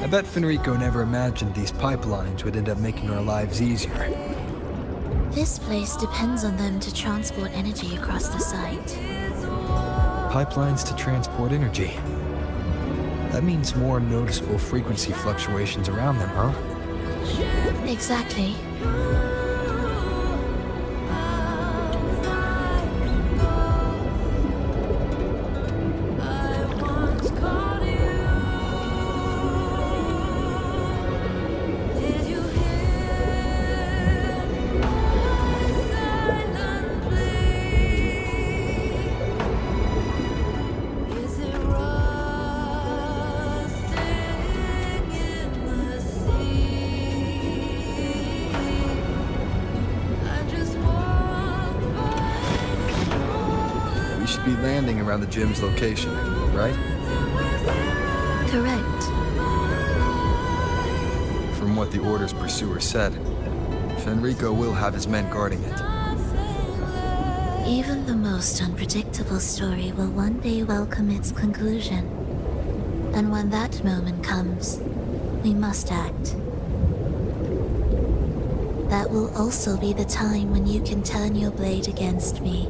I bet Fenrico never imagined these pipelines would end up making our lives easier. This place depends on them to transport energy across the site. Pipelines to transport energy. That means more noticeable frequency fluctuations around them, huh? Exactly. Be landing around the gym's location, right? Correct. From what the Order's pursuer said, Fenrico will have his men guarding it. Even the most unpredictable story will one day welcome its conclusion. And when that moment comes, we must act. That will also be the time when you can turn your blade against me.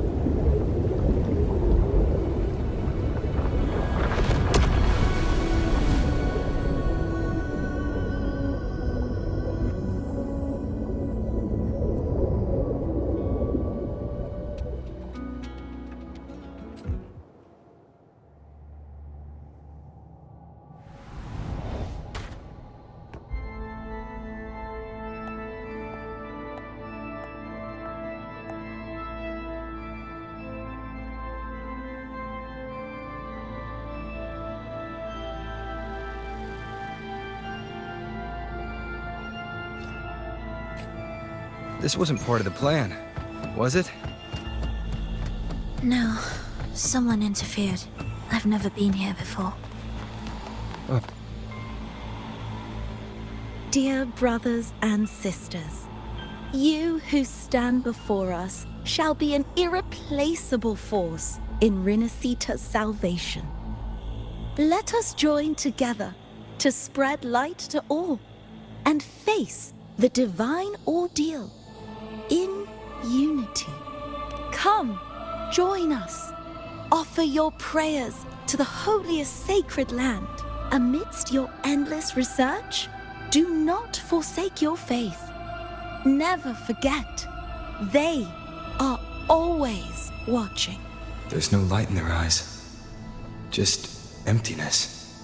This wasn't part of the plan, was it? No. Someone interfered. I've never been here before. Dear brothers and sisters, you who stand before us shall be an irreplaceable force in Rinasita's salvation. Let us join together to spread light to all and face the divine ordeal in unity. Come, join us. Offer your prayers to the holiest sacred land. Amidst your endless research, do not forsake your faith. Never forget, they are always watching. There's no light in their eyes. Just emptiness.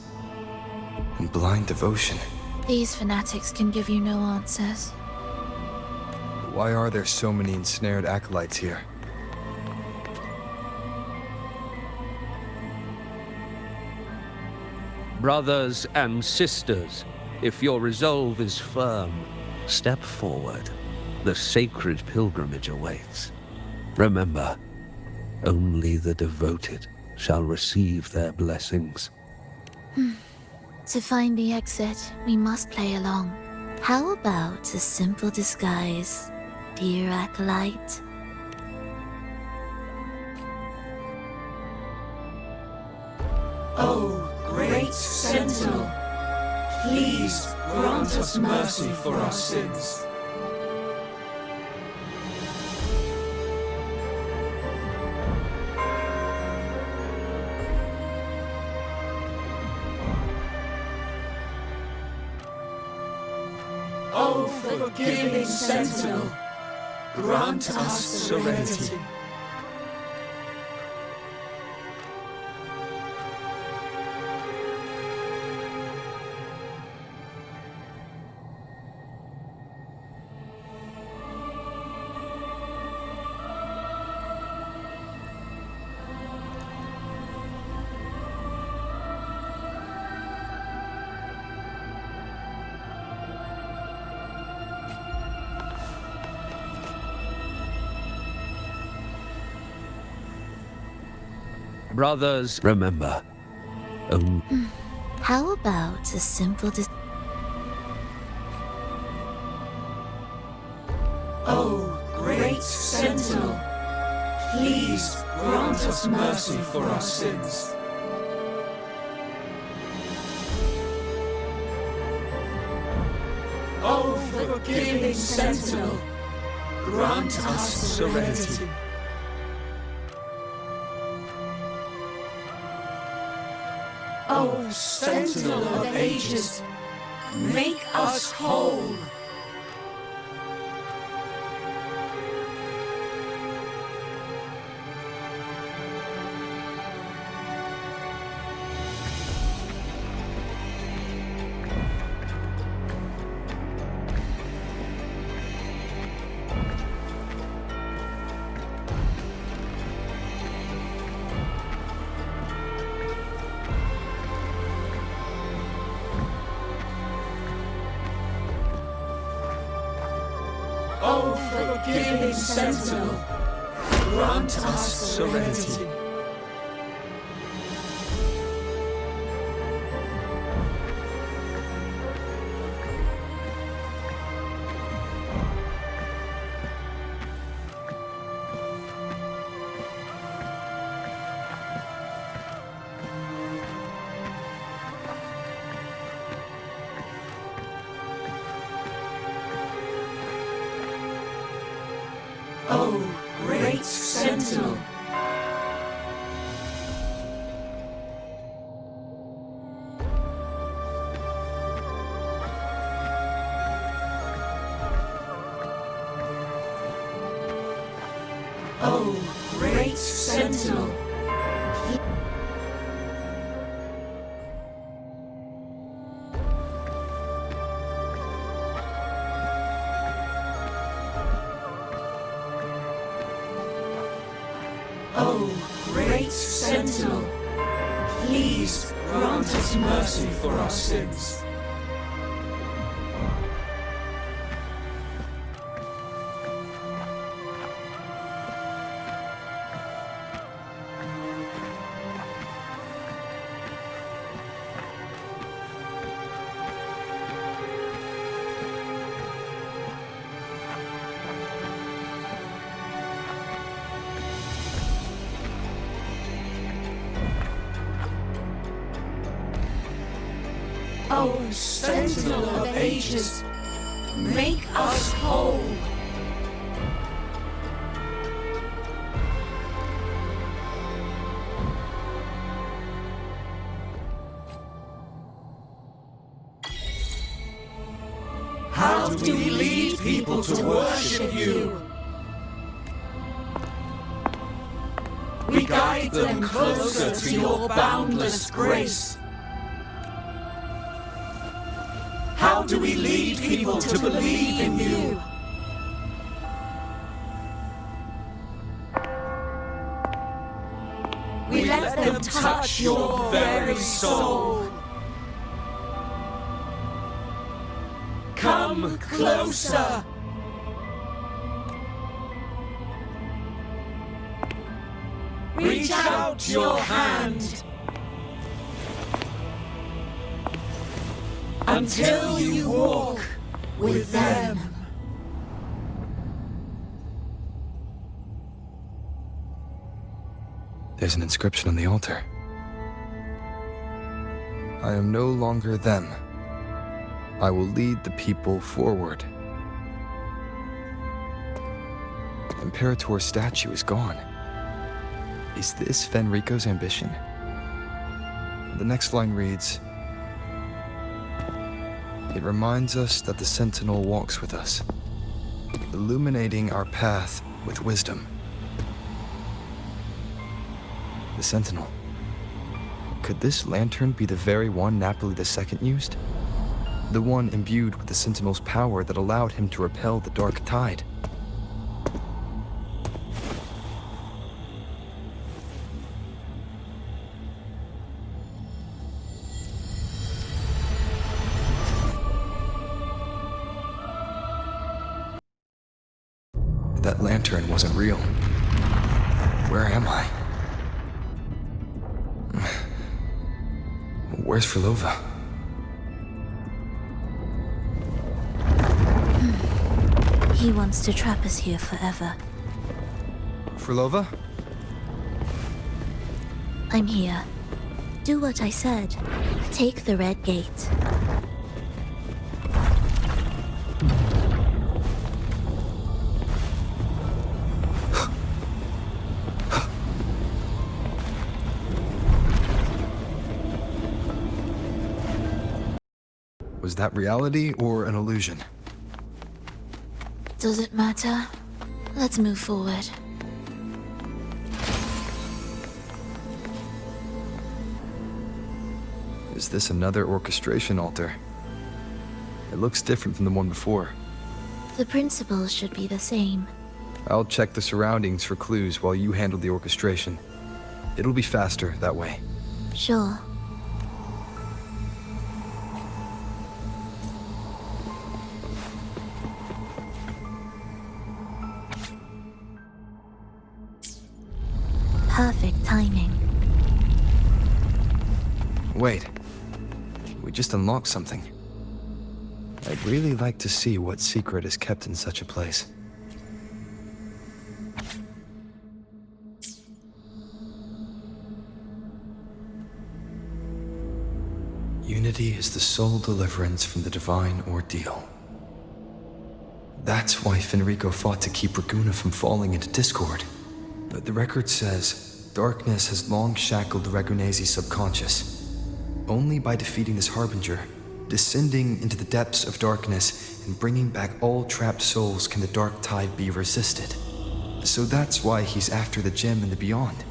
And blind devotion. These fanatics can give you no answers. Why are there so many ensnared acolytes here? Brothers and sisters, if your resolve is firm, step forward. The sacred pilgrimage awaits. Remember, only the devoted shall receive their blessings. To find the exit, we must play along. How about a simple disguise, dear acolyte? O great Sentinel, please grant us mercy for our sins. O forgiving Sentinel, grant us serenity. Brothers, remember, How about a simple O great Sentinel, please grant us mercy for our sins. O forgiving sentinel, grant us serenity. O sentinel of ages, make us whole. O forgiving sentinel, grant us serenity. O great sentinel, O great sentinel, O great sentinel, please grant us mercy for our sins. O sentinel of ages, make us whole. How do we lead people to worship you? We guide them closer to your boundless grace. How do we lead people to believe in you? We let them touch your very soul. Come closer. Reach out your hand until you walk with them. There's an inscription on the altar. I am no longer them. I will lead the people forward. Imperator's statue is gone. Is this Fenrico's ambition? The next line reads, it reminds us that the Sentinel walks with us, illuminating our path with wisdom. The Sentinel. Could this lantern be the very one Napoli II used? The one imbued with the Sentinel's power that allowed him to repel the dark tide? That lantern wasn't real. Where am I? Where's Phrolova? He wants to trap us here forever. Phrolova? I'm here. Do what I said. Take the red gate. Was that reality or an illusion? Does it matter? Let's move forward. Is this another orchestration altar? It looks different from the one before. The principles should be the same. I'll check the surroundings for clues while you handle the orchestration. It'll be faster that way. Sure. Perfect timing. Wait. We just unlocked something. I'd really like to see what secret is kept in such a place. Unity is the sole deliverance from the divine ordeal. That's why Fenrico fought to keep Raguna from falling into discord. But the record says, darkness has long shackled Ragunese's subconscious. Only by defeating this harbinger, descending into the depths of darkness, and bringing back all trapped souls can the dark tide be resisted. So that's why he's after the gem in the beyond.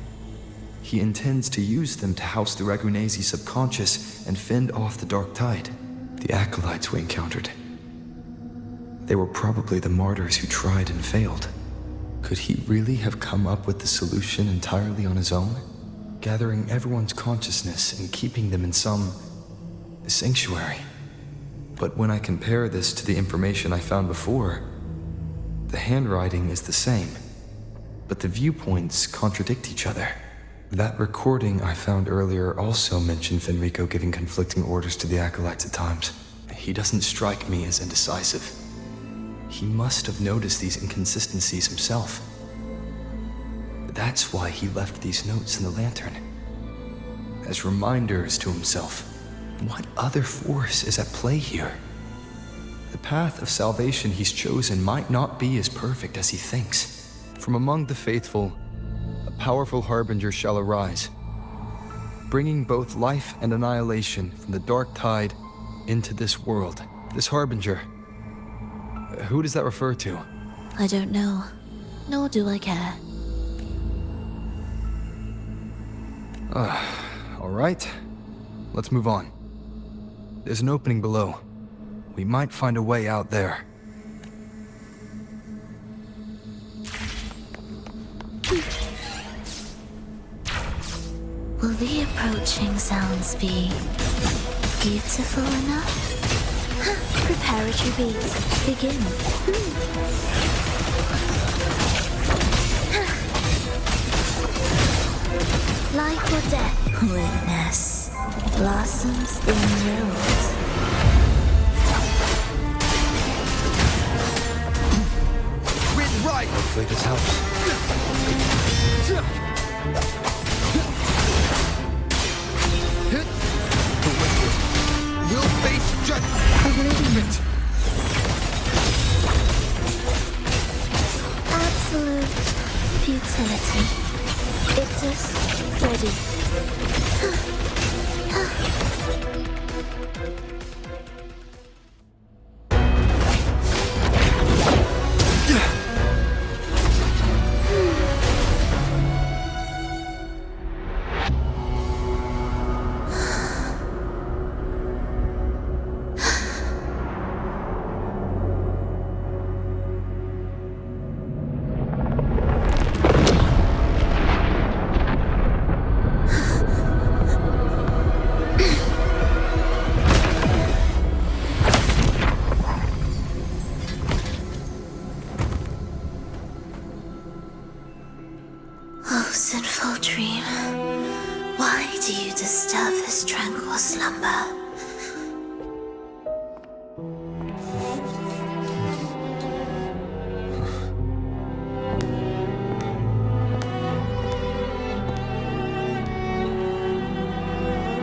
He intends to use them to house the Ragunese subconscious and fend off the dark tide. The acolytes we encountered. They were probably the martyrs who tried and failed. Could he really have come up with the solution entirely on his own? Gathering everyone's consciousness and keeping them in some sanctuary. But when I compare this to the information I found before, the handwriting is the same, but the viewpoints contradict each other. That recording I found earlier also mentioned Fenrico giving conflicting orders to the acolytes at times. He doesn't strike me as indecisive. He must have noticed these inconsistencies himself. That's why he left these notes in the lantern. As reminders to himself. What other force is at play here? The path of salvation he's chosen might not be as perfect as he thinks. From among the faithful, a powerful harbinger shall arise, bringing both life and annihilation from the dark tide into this world. This harbinger, who does that refer to? I don't know, nor do I care. All right, let's move on. There's an opening below. We might find a way out there. Will the approaching sounds be beautiful enough? Preparatory beats, begin. Life or death, witness. Blossoms in wilt. Right! Hopefully this helps. The wicked will face judgment. Absolute futility. Ictus, ready. Sinful dream, why do you disturb this tranquil slumber?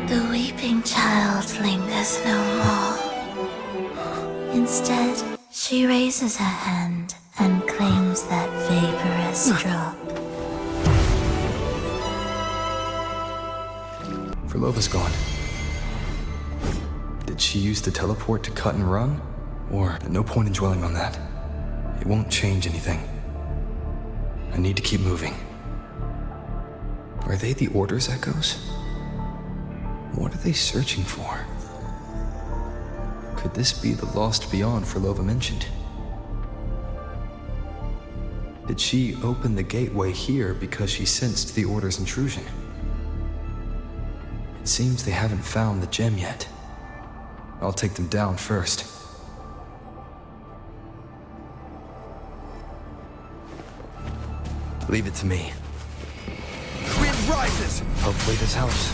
The weeping child lingers no more. Instead, she raises her hand and claims that vaporous drop. Phrolova's gone. Did she use the teleport to cut and run? Or no point in dwelling on that. It won't change anything. I need to keep moving. Are they the Order's echoes? What are they searching for? Could this be the lost beyond Phrolova mentioned? Did she open the gateway here because she sensed the Order's intrusion? It seems they haven't found the gem yet. I'll take them down first. Leave it to me. Wind rises! Hopefully this helps.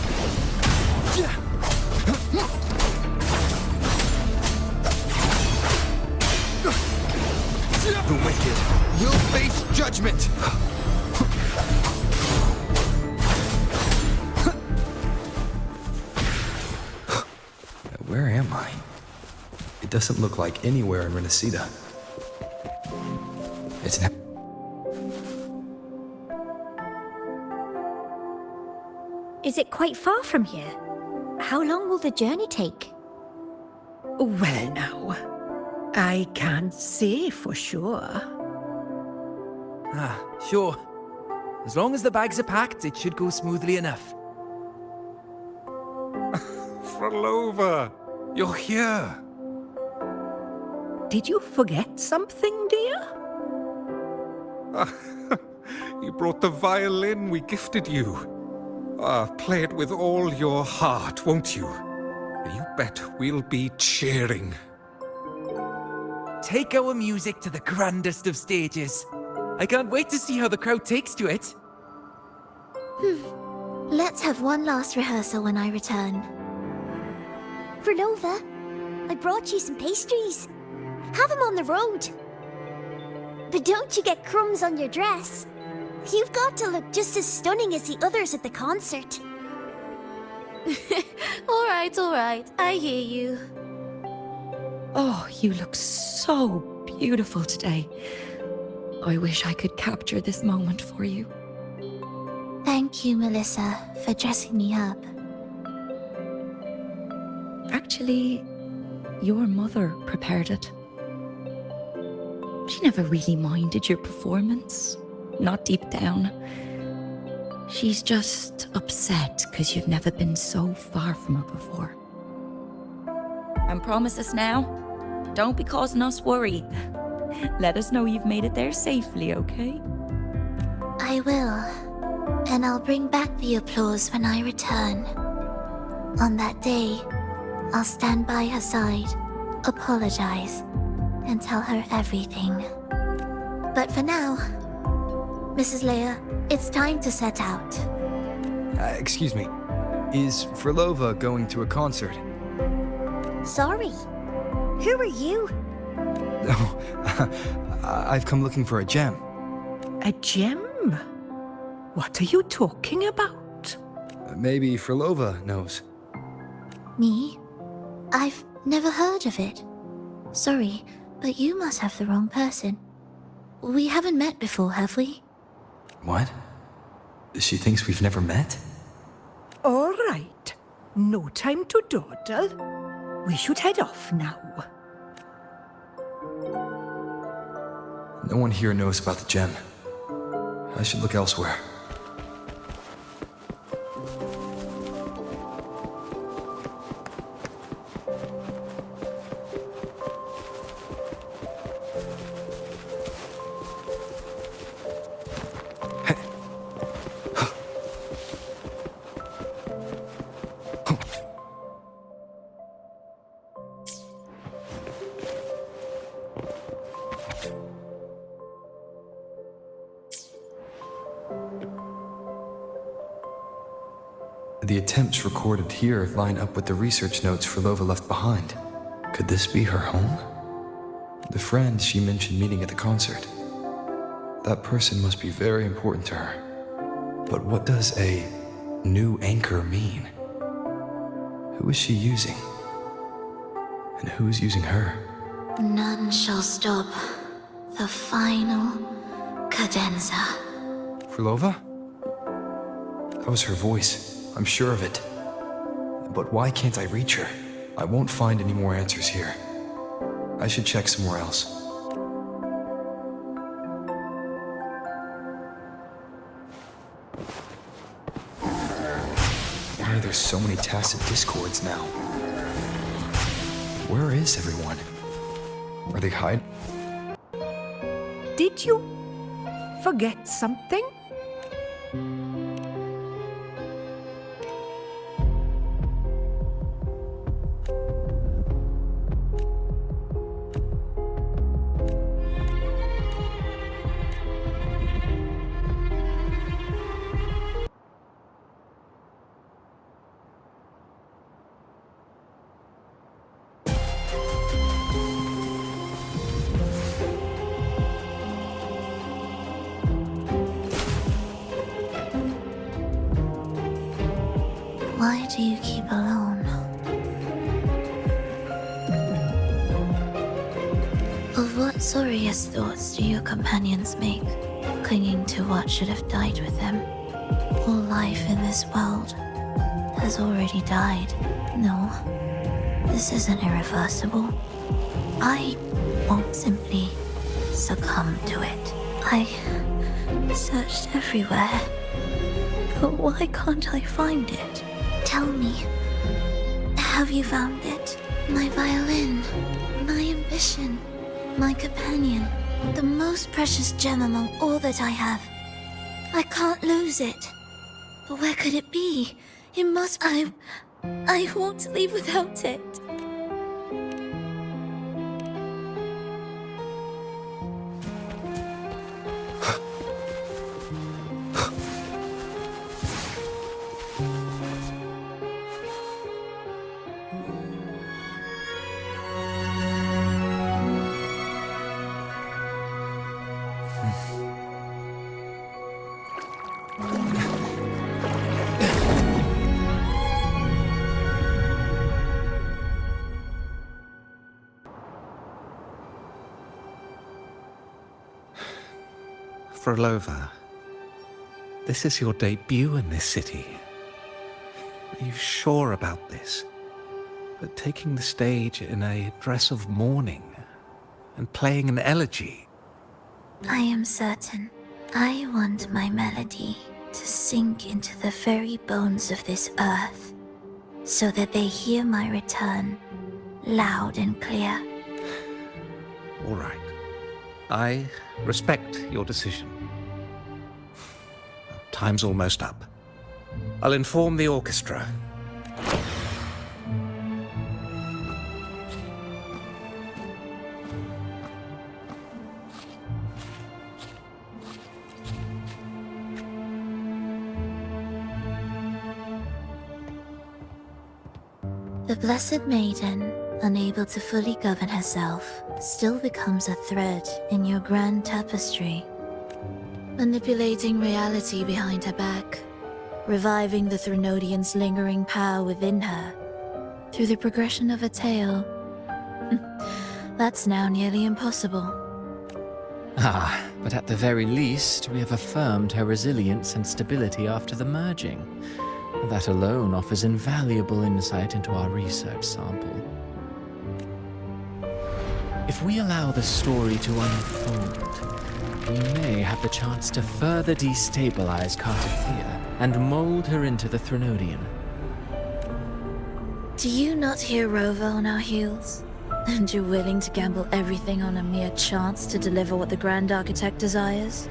The wicked will face judgment! Where am I? It doesn't look like anywhere in Renacida. It's an... Is it quite far from here? How long will the journey take? Well, now, I can't say for sure. Sure. As long as the bags are packed, it should go smoothly enough. Phrolova, you're here. Did you forget something, dear? You brought the violin we gifted you. Play it with all your heart, won't you? You bet we'll be cheering. Take our music to the grandest of stages. I can't wait to see how the crowd takes to it. Let's have one last rehearsal when I return. Phrolova, I brought you some pastries. Have them on the road. But don't you get crumbs on your dress. You've got to look just as stunning as the others at the concert. All right, I hear you. Oh, you look so beautiful today. I wish I could capture this moment for you. Thank you, Melissa, for dressing me up. Actually, your mother prepared it. She never really minded your performance, not deep down. She's just upset because you've never been so far from her before. And promise us now, don't be causing us worry. Let us know you've made it there safely, okay? I will. And I'll bring back the applause when I return. On that day, I'll stand by her side, apologize, and tell her everything. But for now, Mrs. Leia, it's time to set out. Excuse me. Is Phrolova going to a concert? Sorry. Who are you? Oh, I've come looking for a gem. A gem? What are you talking about? Maybe Phrolova knows. Me? I've never heard of it. Sorry, but you must have the wrong person. We haven't met before, have we? What? She thinks we've never met? All right. No time to dawdle. We should head off now. No one here knows about the gem. I should look elsewhere. The attempts recorded here line up with the research notes Phrolova left behind. Could this be her home? The friend she mentioned meeting at the concert. That person must be very important to her. But what does a new anchor mean? Who is she using? And who's using her? None shall stop the final cadenza. Phrolova? That was her voice. I'm sure of it. But why can't I reach her? I won't find any more answers here. I should check somewhere else. Why are there so many tacit discords now? Where is everyone? Are they hiding? Did you forget something? Why do you keep alone? Of what sorriest thoughts do your companions make, clinging to what should have died with them? All life in this world has already died. No, this isn't irreversible. I won't simply succumb to it. I searched everywhere, but why can't I find it? Tell me, have you found it? My violin, my ambition, my companion, the most precious gem among all that I have. I can't lose it. But where could it be? It must... I won't leave without it. Phrolova, this is your debut in this city. Are you sure about this? But taking the stage in a dress of mourning and playing an elegy? I am certain. I want my melody to sink into the very bones of this earth, so that they hear my return, loud and clear. All right. I respect your decision. Time's almost up. I'll inform the orchestra. The Blessed Maiden, unable to fully govern herself, still becomes a thread in your grand tapestry, manipulating reality behind her back, reviving the Threnodian's lingering power within her through the progression of a tale. That's now nearly impossible. But at the very least, we have affirmed her resilience and stability after the merging. That alone offers invaluable insight into our research sample. If we allow the story to unfold, we may have the chance to further destabilize Carpathia and mold her into the Threnodian. Do you not hear Rover on our heels? And you're willing to gamble everything on a mere chance to deliver what the Grand Architect desires?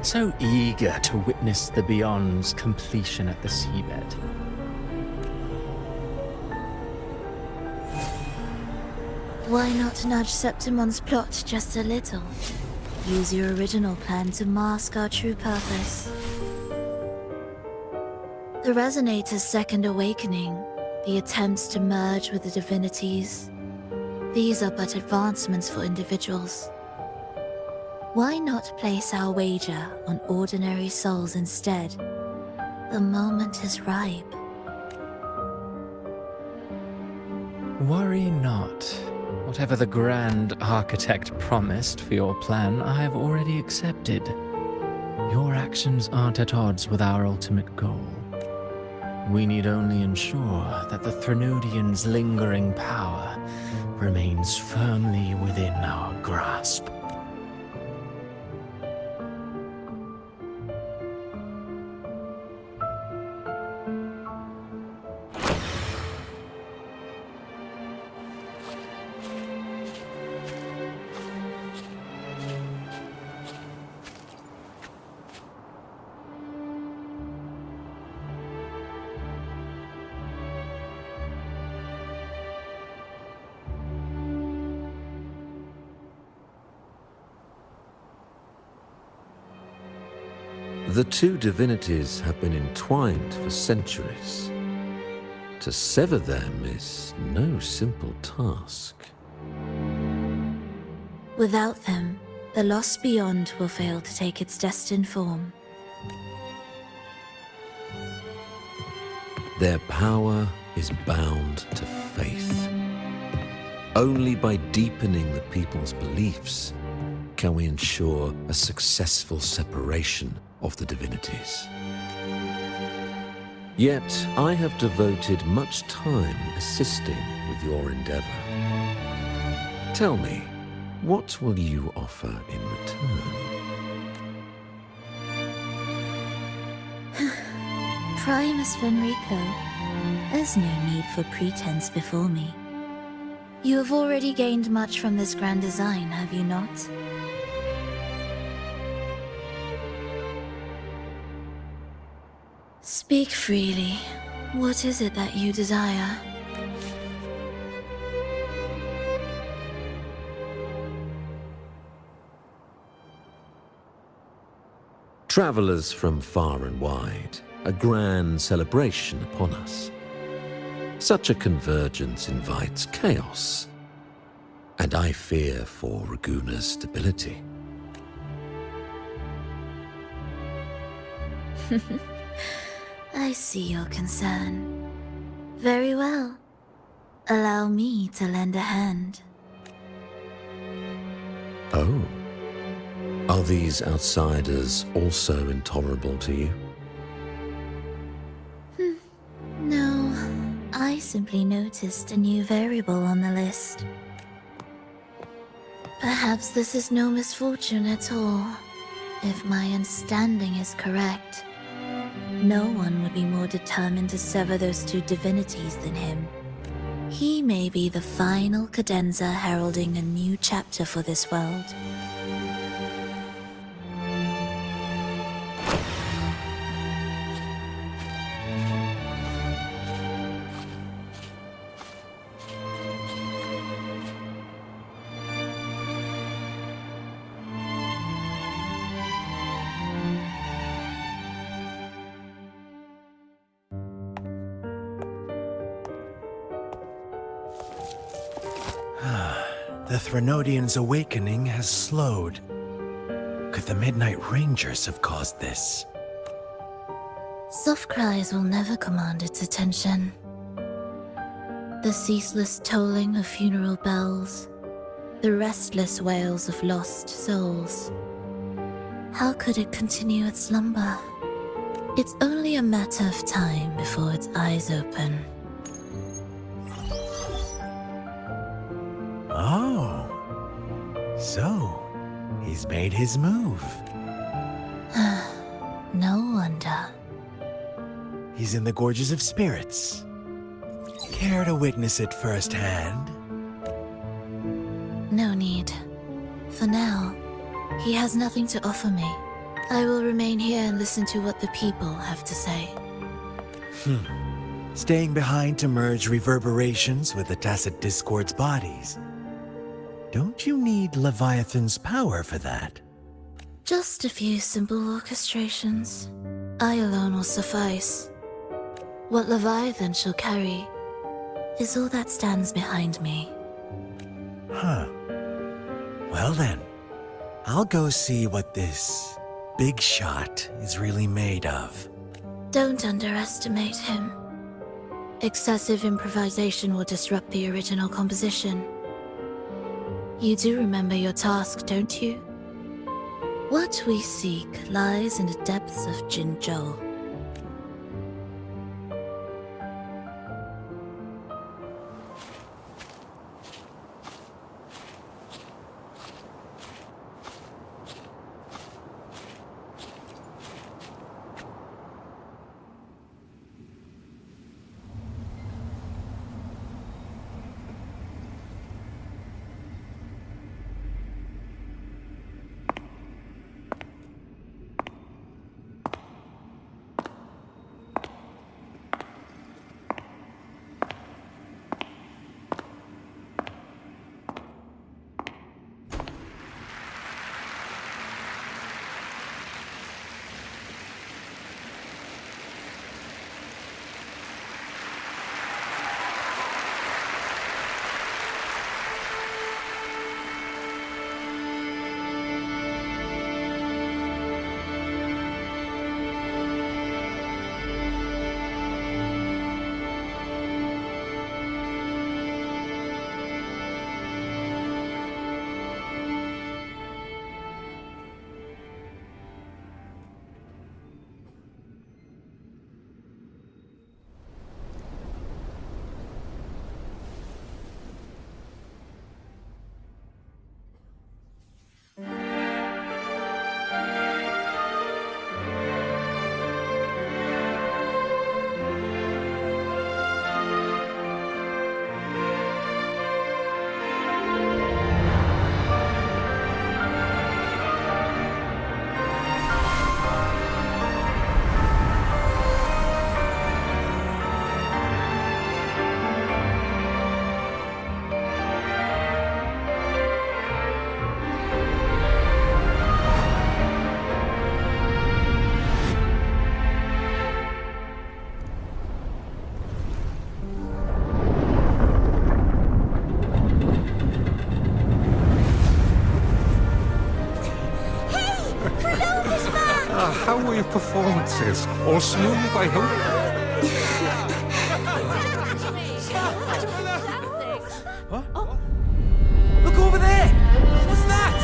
So eager to witness the Beyond's completion at the seabed. Why not nudge Septimon's plot just a little? Use your original plan to mask our true purpose. The Resonator's second awakening, the attempts to merge with the divinities, these are but advancements for individuals. Why not place our wager on ordinary souls instead? The moment is ripe. Worry not. Whatever the Grand Architect promised for your plan, I have already accepted. Your actions aren't at odds with our ultimate goal. We need only ensure that the Threnodians' lingering power remains firmly within our grasp. The two divinities have been entwined for centuries. To sever them is no simple task. Without them, the lost beyond will fail to take its destined form. Their power is bound to faith. Only by deepening the people's beliefs can we ensure a successful separation of the divinities. Yet I have devoted much time assisting with your endeavor. Tell me, what will you offer in return? Primus Fenrico, there's no need for pretense before me. You have already gained much from this grand design, have you not? Speak freely. What is it that you desire? Travelers from far and wide, a grand celebration upon us. Such a convergence invites chaos, and I fear for Raguna's stability. I see your concern. Very well. Allow me to lend a hand. Oh. Are these outsiders also intolerable to you? No, I simply noticed a new variable on the list. Perhaps this is no misfortune at all. If my understanding is correct, no one would be more determined to sever those two divinities than him. He may be the final cadenza heralding a new chapter for this world. The Threnodians' awakening has slowed. Could the Midnight Rangers have caused this? Soft cries will never command its attention. The ceaseless tolling of funeral bells, the restless wails of lost souls. How could it continue its slumber? It's only a matter of time before its eyes open. Oh. So, he's made his move. No wonder. He's in the Gorges of Spirits. Care to witness it firsthand? No need. For now, he has nothing to offer me. I will remain here and listen to what the people have to say. Staying behind to merge reverberations with the Tacit Discord's bodies. Don't you need Leviathan's power for that? Just a few simple orchestrations. I alone will suffice. What Leviathan shall carry is all that stands behind me. Well then, I'll go see what this big shot is really made of. Don't underestimate him. Excessive improvisation will disrupt the original composition. You do remember your task, don't you? What we seek lies in the depths of Jinzhou. your performances. All smooth, I hope? What? Look over there! What's that?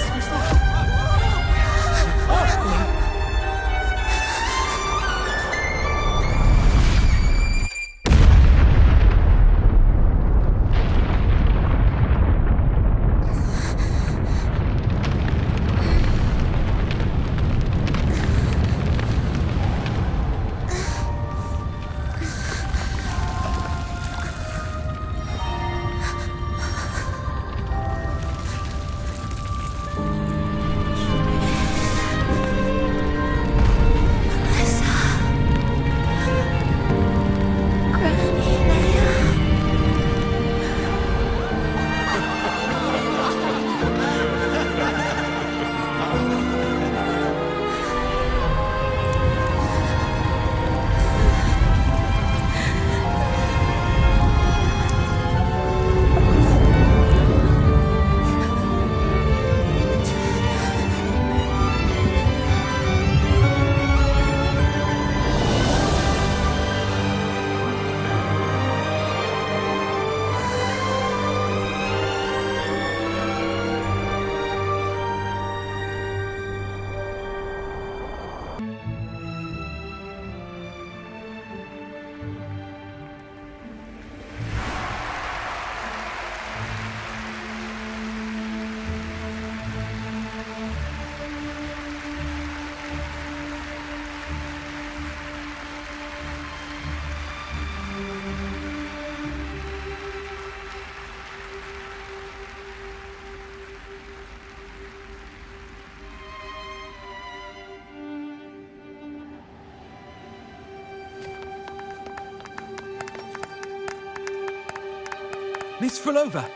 Miss Phrolova,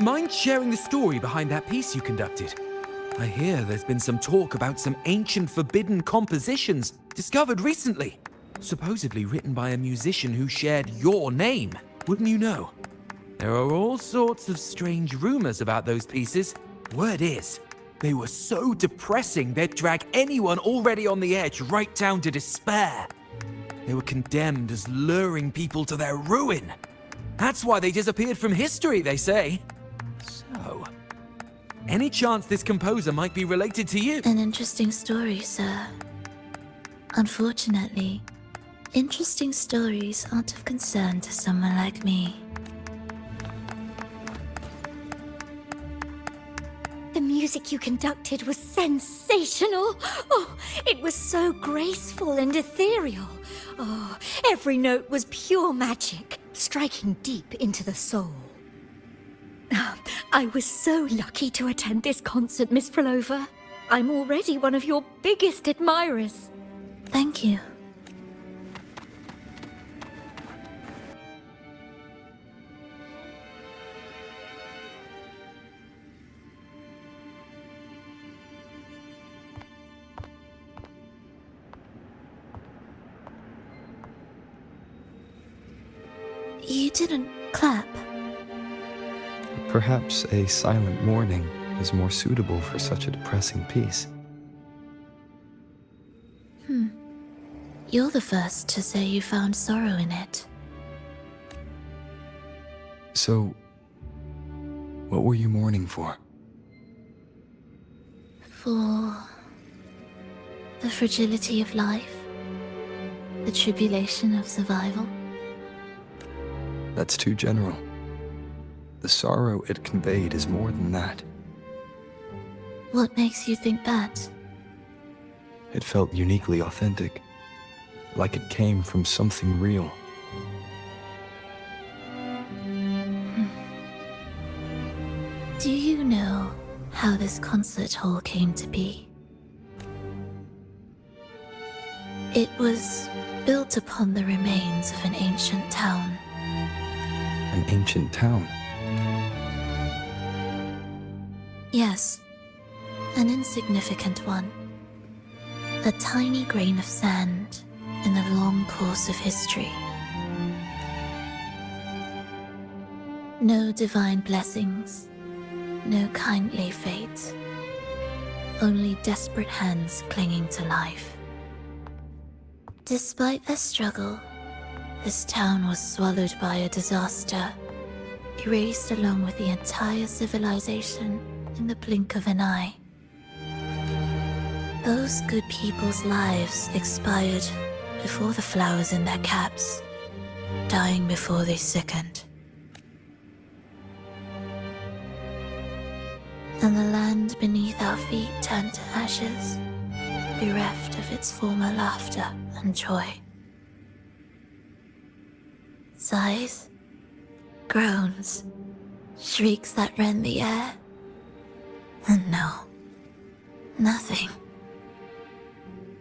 mind sharing the story behind that piece you conducted? I hear there's been some talk about some ancient forbidden compositions discovered recently, supposedly written by a musician who shared your name. Wouldn't you know? There are all sorts of strange rumors about those pieces. Word is, they were so depressing they'd drag anyone already on the edge right down to despair. They were condemned as luring people to their ruin. That's why they disappeared from history, they say. So, any chance this composer might be related to you? An interesting story, sir. Unfortunately, interesting stories aren't of concern to someone like me. The music you conducted was sensational. Oh, it was so graceful and ethereal. Oh, every note was pure magic, striking deep into the soul. I was so lucky to attend this concert, Miss Phrolova. I'm already one of your biggest admirers. Thank you. You didn't clap. Perhaps a silent mourning is more suitable for such a depressing piece. You're the first to say you found sorrow in it. So, what were you mourning for? For the fragility of life, the tribulation of survival. That's too general. The sorrow it conveyed is more than that. What makes you think that? It felt uniquely authentic, like it came from something real. Do you know how this concert hall came to be? It was built upon the remains of an ancient town. An ancient town? Yes, an insignificant one. A tiny grain of sand in the long course of history. No divine blessings, no kindly fate. Only desperate hands clinging to life. Despite their struggle, this town was swallowed by a disaster, erased along with the entire civilization in the blink of an eye. Those good people's lives expired before the flowers in their caps, dying before they sickened. And the land beneath our feet turned to ashes, bereft of its former laughter and joy. Sighs, groans, shrieks that rend the air. And no, nothing.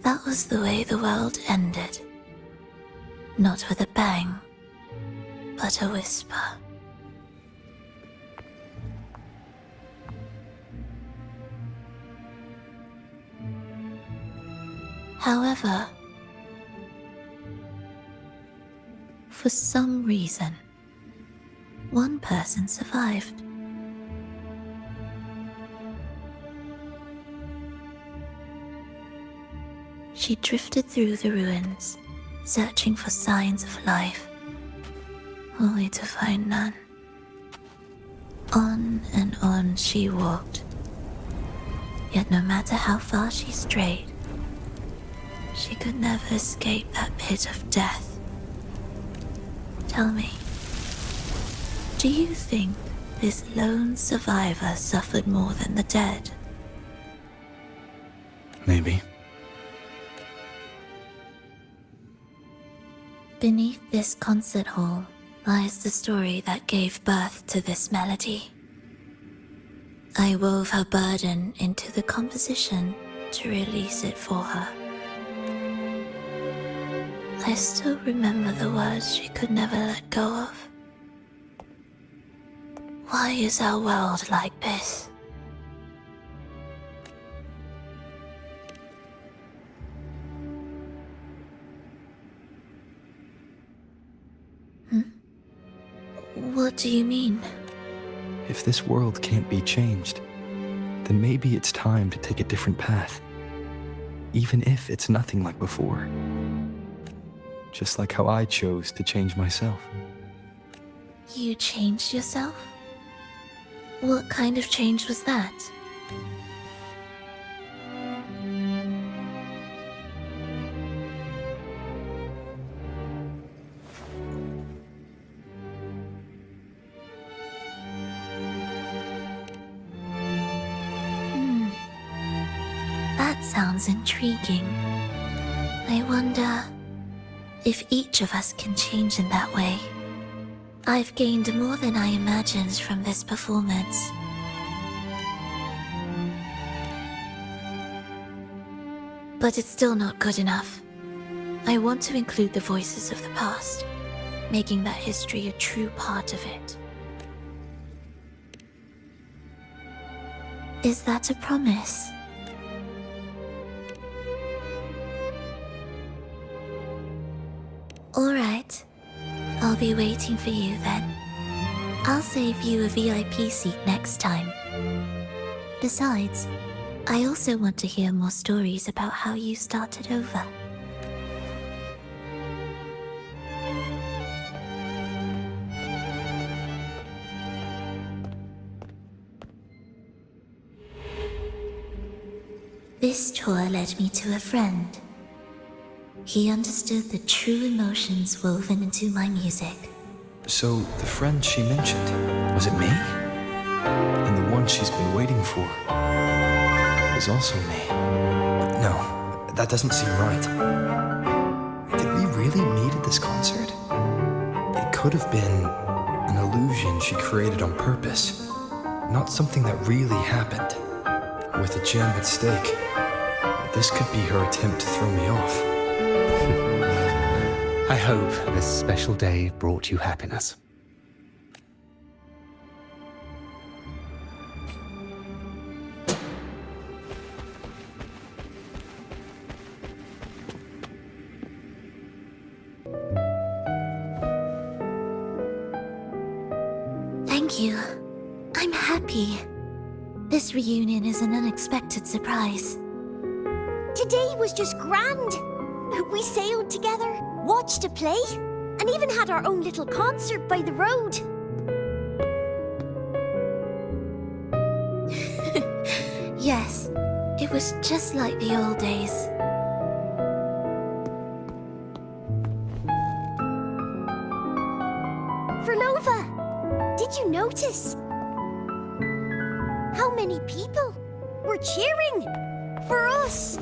That was the way the world ended. Not with a bang, but a whisper. However, for some reason, one person survived. She drifted through the ruins, searching for signs of life, only to find none. On and on she walked, yet no matter how far she strayed, she could never escape that pit of death. Tell me, do you think this lone survivor suffered more than the dead? Maybe. Beneath this concert hall lies the story that gave birth to this melody. I wove her burden into the composition to release it for her. I still remember the words she could never let go of. Why is our world like this? What do you mean? If this world can't be changed, then maybe it's time to take a different path. Even if it's nothing like before. Just like how I chose to change myself. You changed yourself? What kind of change was that? That sounds intriguing. I wonder if each of us can change in that way. I've gained more than I imagined from this performance. But it's still not good enough. I want to include the voices of the past, making that history a true part of it. Is that a promise? Alright, I'll be waiting for you then. I'll save you a VIP seat next time. Besides, I also want to hear more stories about how you started over. This tour led me to a friend. He understood the true emotions woven into my music. So, the friend she mentioned, was it me? And the one she's been waiting for is also me. No, that doesn't seem right. Did we really meet at this concert? It could have been an illusion she created on purpose, not something that really happened. With a gem at stake, this could be her attempt to throw me off. I hope this special day brought you happiness. Thank you. I'm happy. This reunion is an unexpected surprise. Today was just grand. We sailed together, watched a play, and even had our own little concert by the road. Yes, it was just like the old days. Phrolova, did you notice how many people were cheering for us?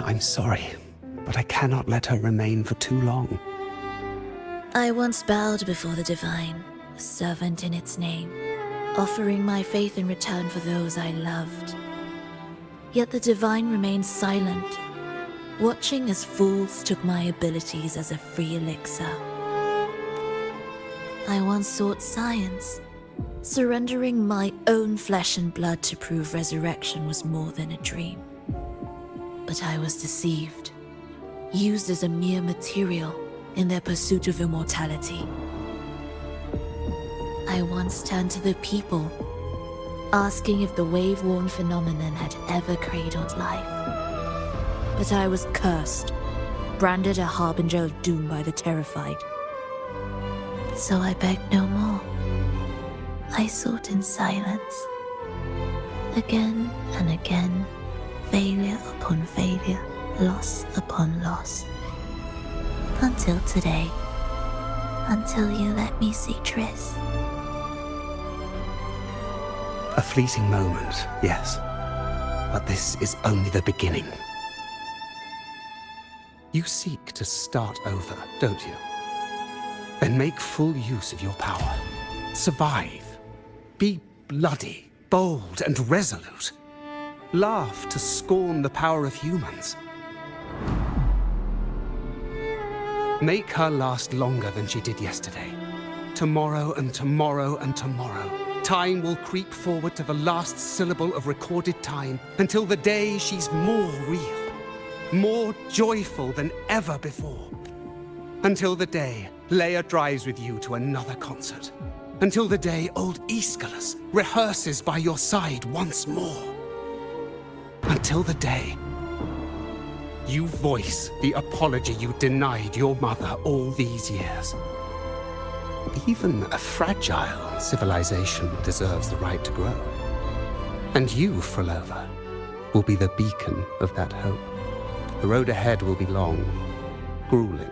I'm sorry, but I cannot let her remain for too long. I once bowed before the divine, a servant in its name, offering my faith in return for those I loved. Yet the divine remained silent, watching as fools took my abilities as a free elixir. I once sought science, surrendering my own flesh and blood to prove resurrection was more than a dream. But I was deceived, used as a mere material in their pursuit of immortality. I once turned to the people, asking if the wave-worn phenomenon had ever cradled life. But I was cursed, branded a harbinger of doom by the terrified. So I begged no more. I sought in silence. Again and again, failure upon failure, loss upon loss. Until today. Until you let me see Triss. A fleeting moment, yes. But this is only the beginning. You seek to start over, don't you? Then make full use of your power. Survive. Be bloody, bold, and resolute. Laugh to scorn the power of humans. Make her last longer than she did yesterday. Tomorrow and tomorrow and tomorrow. Time will creep forward to the last syllable of recorded time until the day she's more real, more joyful than ever before. Until the day Leia drives with you to another concert. Until the day old Aeschylus rehearses by your side once more. Until the day you voice the apology you denied your mother all these years. Even a fragile civilization deserves the right to grow. And you, Phrolova, will be the beacon of that hope. The road ahead will be long, grueling.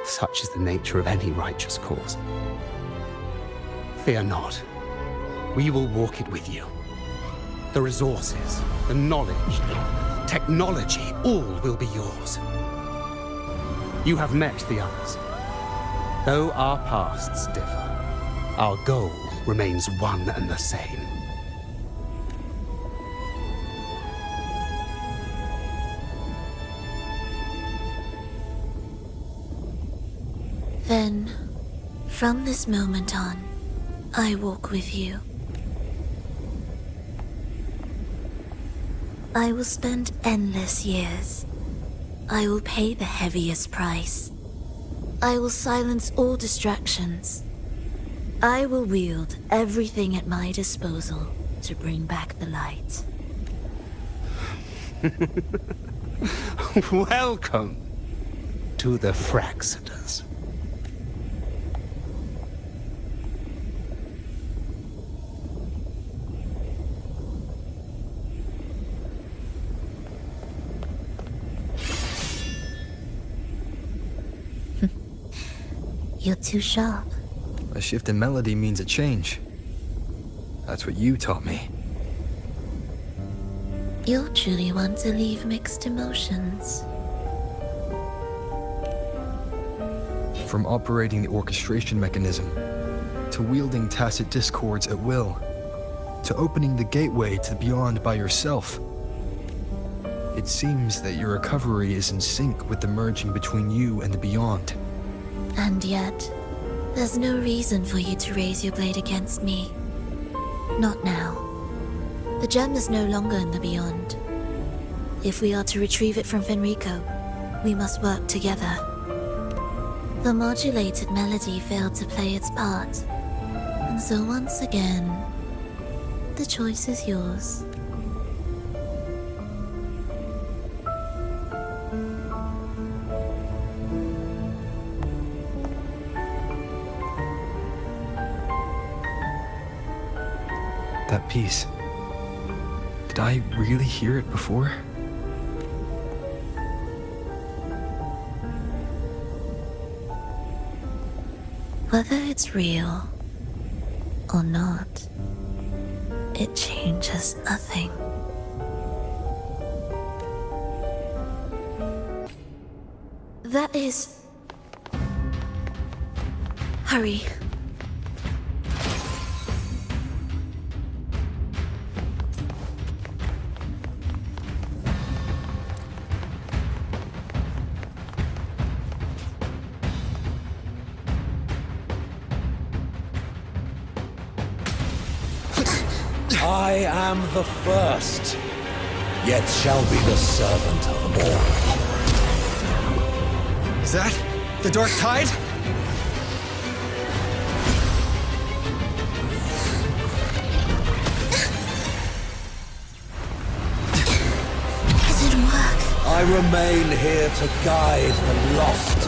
Such is the nature of any righteous cause. Fear not. We will walk it with you. The resources, the knowledge, technology, all will be yours. You have met the others. Though our pasts differ, our goal remains one and the same. Then, from this moment on, I walk with you. I will spend endless years. I will pay the heaviest price. I will silence all distractions. I will wield everything at my disposal to bring back the light. Welcome to the Fraxiters. You're too sharp. A shift in melody means a change. That's what you taught me. You're truly one to leave mixed emotions. From operating the orchestration mechanism, to wielding tacit discords at will, to opening the gateway to the beyond by yourself. It seems that your recovery is in sync with the merging between you and the beyond. And yet, there's no reason for you to raise your blade against me. Not now. The gem is no longer in the beyond. If we are to retrieve it from Fenrico, We must work together. The modulated melody failed to play its part, and so once again, the choice is yours. That piece. Did I really hear it before? Whether it's real or not, it changes nothing. That is... Hurry. I am the first, yet shall be the servant of all. Is that the Dark Tide? It didn't work. I remain here to guide the lost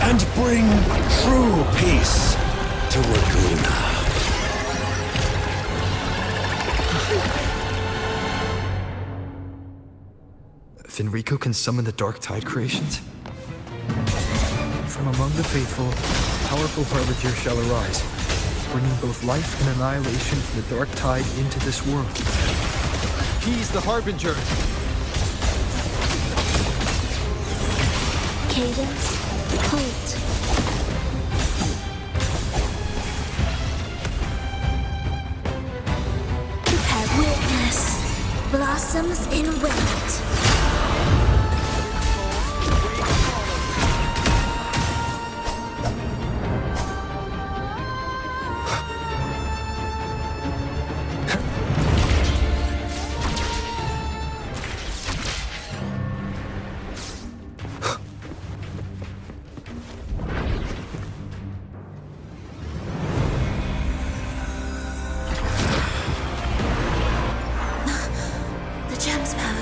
and bring true peace to Laguna. Fenrico can summon the Dark Tide creations? From among the faithful, a powerful harbinger shall arise, bringing both life and annihilation from the Dark Tide into this world. He's the Harbinger. Cadence, halt. Prepare witness. Blossoms in wind.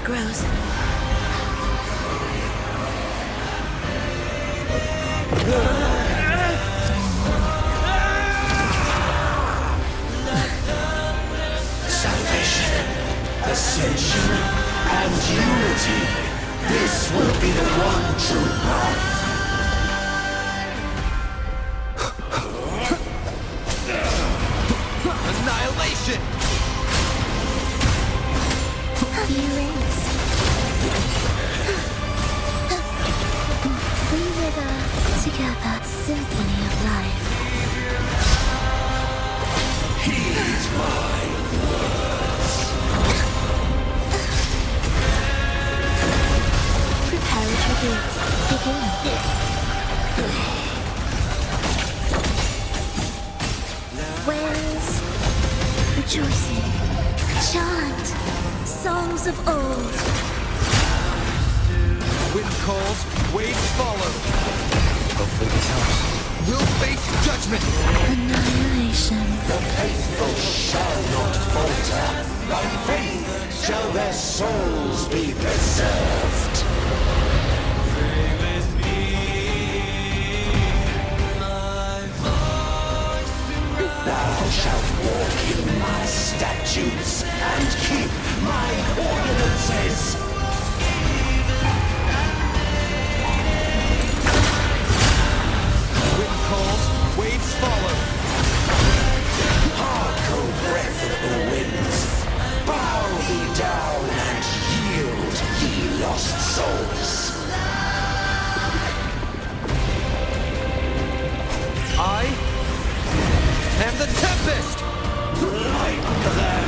Grows. Salvation, ascension, and unity. This will be the one true path. Annihilation! Erase. We wither together, symphony of life. Heed my words. Prepare a tribute. Begin. Wails, rejoicing, chant. Songs of old. Wind calls, waves follow. Hopefully this helps. We'll face judgment. Annihilation. The faithful shall not falter. By faith shall their souls be preserved. Thou shalt walk in my statutes and keep my ordinances. Wind calls, waves follow. Hark, O breath of the winds, bow thee down and yield, ye lost souls. I am the Tempest! Light them!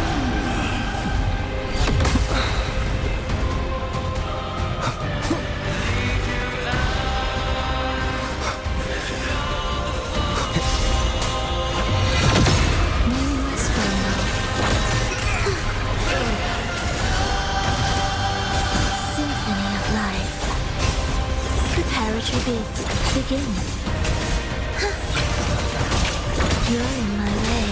Symphony begin. You're in my way.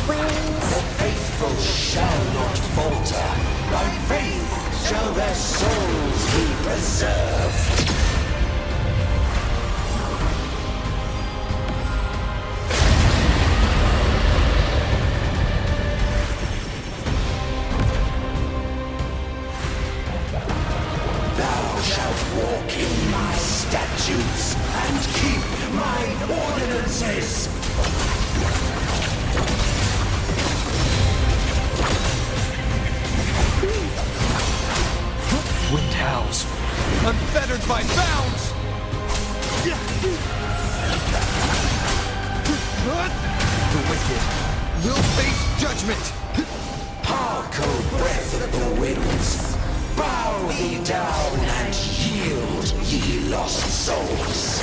Wings. The faithful shall not falter. By faith shall their souls be preserved. Walk in my statutes and keep my ordinances. Wind howls, unfettered by bounds. The wicked will face judgment. Harco, breath of the winds. Bow thee down and yield, ye lost souls.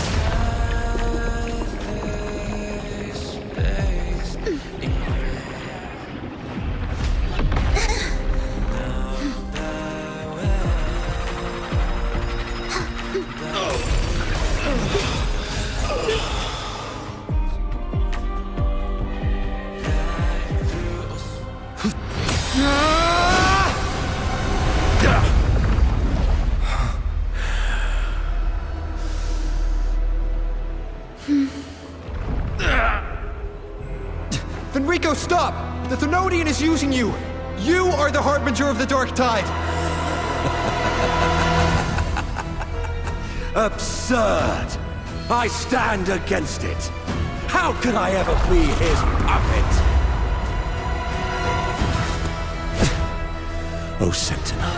Fenrico, stop! The Thenodian is using you! You are the harbinger of the dark tide! Absurd! I stand against it! How could I ever be his puppet? O Sentinel,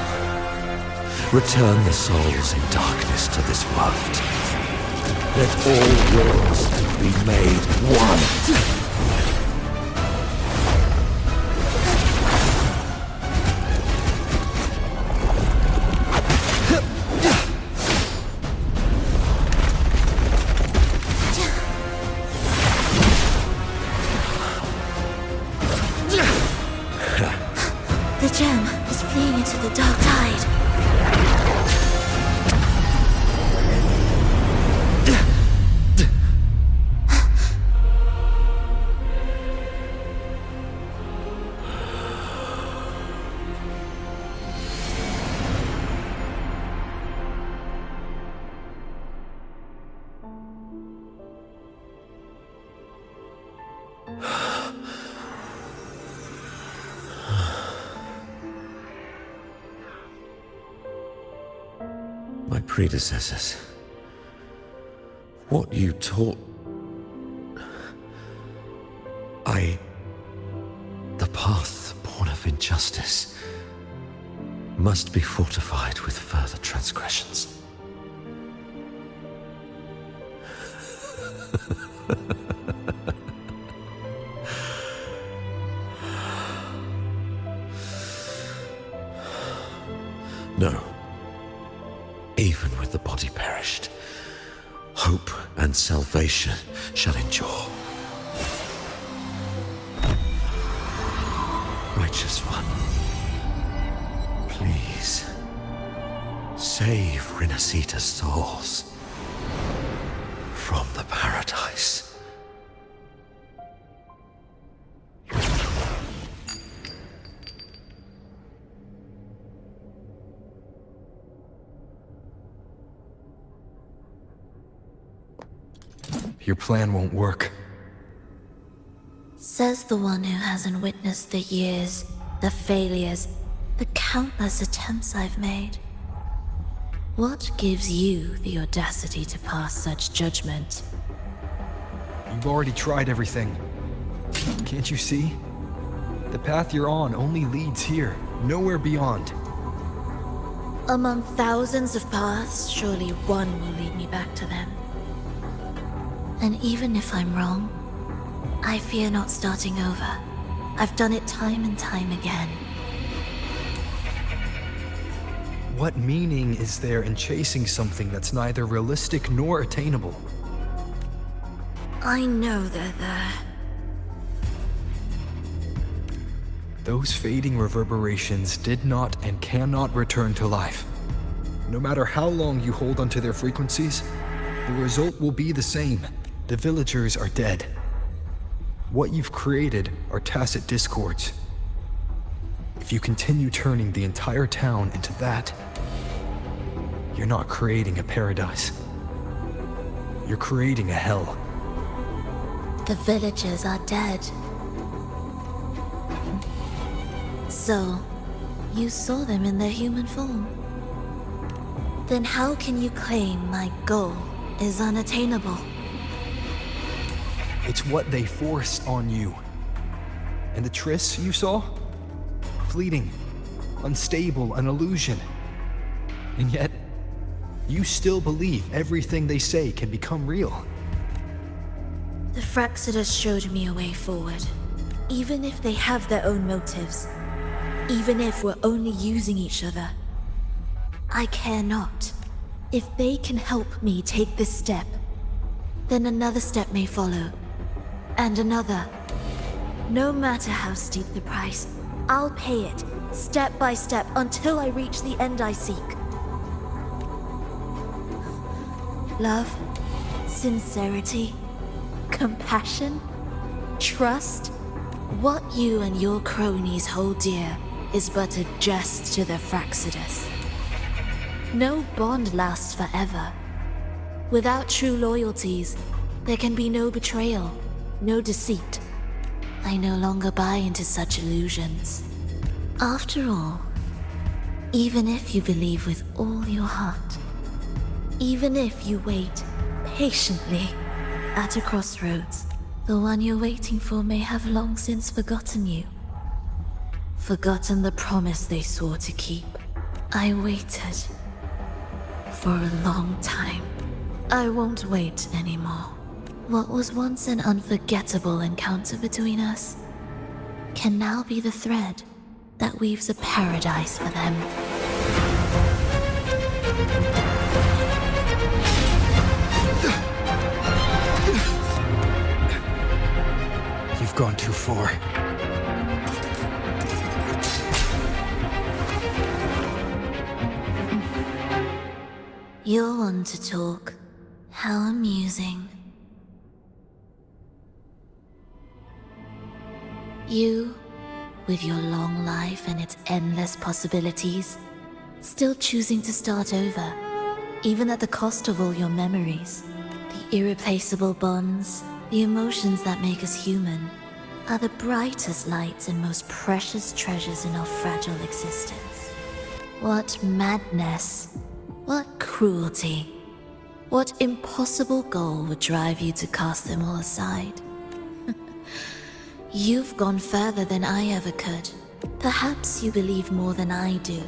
return the souls in darkness to this world. Let all worlds be made one. The gem is fleeing into the dark tide. My predecessors, what you taught, the path born of injustice must be fortified with further transgressions. No. Even with the body perished, hope and salvation shall endure. Righteous One, please save Renacita's souls from the paradise. Your plan won't work. Says the one who hasn't witnessed the years, the failures, the countless attempts I've made. What gives you the audacity to pass such judgment? You've already tried everything. Can't you see? The path you're on only leads here, nowhere beyond. Among thousands of paths, surely one will lead me back to them. And even if I'm wrong, I fear not starting over. I've done it time and time again. What meaning is there in chasing something that's neither realistic nor attainable? I know they're there. Those fading reverberations did not and cannot return to life. No matter how long you hold onto their frequencies, the result will be the same. The villagers are dead. What you've created are tacit discords. If you continue turning the entire town into that, you're not creating a paradise. You're creating a hell. The villagers are dead. So, you saw them in their human form. Then how can you claim my goal is unattainable? It's what they forced on you. And the trysts you saw? Fleeting, unstable, an illusion. And yet, you still believe everything they say can become real. The Fraxidus showed me a way forward. Even if they have their own motives, even if we're only using each other, I care not. If they can help me take this step, then another step may follow, and another. No matter how steep the price, I'll pay it, step by step, until I reach the end I seek. Love, sincerity, compassion, trust. What you and your cronies hold dear is but a jest to the Fraxidus. No bond lasts forever. Without true loyalties, there can be no betrayal, no deceit. I no longer buy into such illusions. After all, even if you believe with all your heart, even if you wait patiently at a crossroads, the one you're waiting for may have long since forgotten you. Forgotten the promise they swore to keep. I waited for a long time. I won't wait anymore. What was once an unforgettable encounter between us can now be the thread that weaves a paradise for them. You've gone too far. You're one to talk. How amusing. You, with your long life and its endless possibilities, still choosing to start over, even at the cost of all your memories. The irreplaceable bonds, the emotions that make us human, are the brightest lights and most precious treasures in our fragile existence. What madness, what cruelty, what impossible goal would drive you to cast them all aside? You've gone further than I ever could. Perhaps you believe more than I do,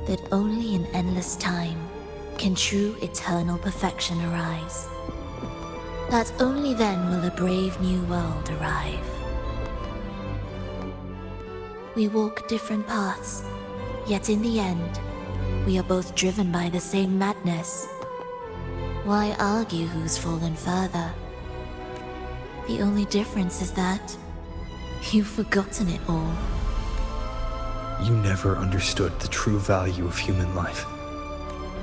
that only in endless time can true eternal perfection arise. That only then will a brave new world arrive. We walk different paths, yet in the end, we are both driven by the same madness. Why argue who's fallen further? The only difference is that you've forgotten it all. You never understood the true value of human life.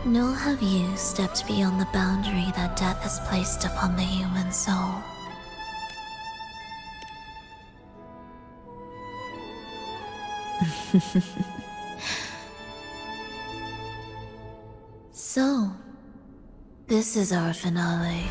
Nor have you stepped beyond the boundary that death has placed upon the human soul. So, this is our finale.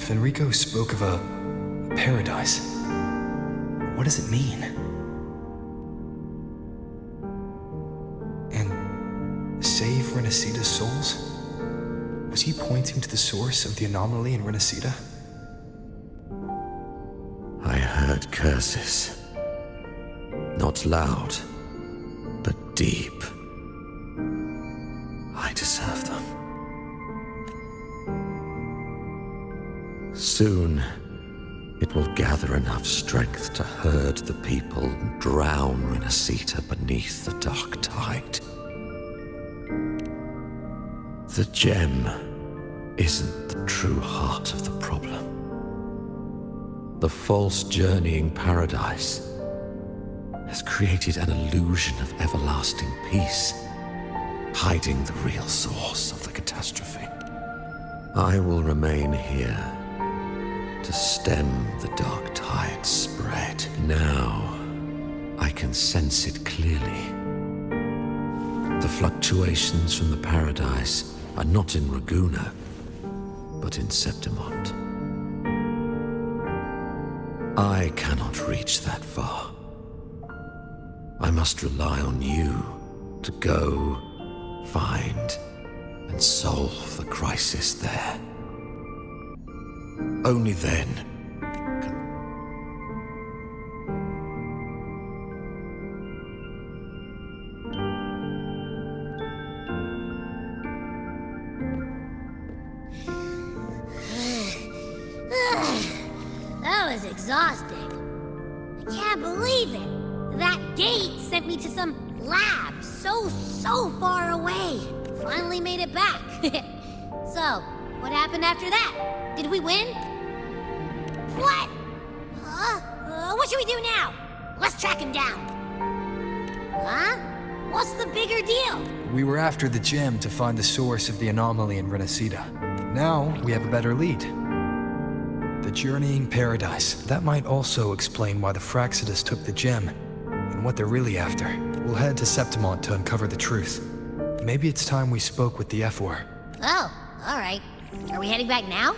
Fenrico spoke of a paradise. What does it mean? And save Renacita's souls? Was he pointing to the source of the anomaly in Renacita? I heard curses. Not loud, but deep. I deserve them. Soon, it will gather enough strength to herd the people and drown Renacita beneath the dark tide. The gem isn't the true heart of the problem. The false journeying paradise has created an illusion of everlasting peace, hiding the real source of the catastrophe. I will remain here to stem the dark tide's spread. Now, I can sense it clearly. The fluctuations from the paradise are not in Ragusa, but in Septimont. I cannot reach that far. I must rely on you to go, find, and solve the crisis there. Only then can... That was exhausting. I can't believe it. That gate sent me to some lab so far away. Finally made it back. So, what happened after that? Did we win? What? What should we do now? Let's track him down. Huh? What's the bigger deal? We were after the gem to find the source of the anomaly in Renacita. Now, we have a better lead. The journeying paradise. That might also explain why the Fraxidas took the gem, and what they're really after. We'll head to Septimont to uncover the truth. Maybe it's time we spoke with the F-War. Oh, alright. Are we heading back now?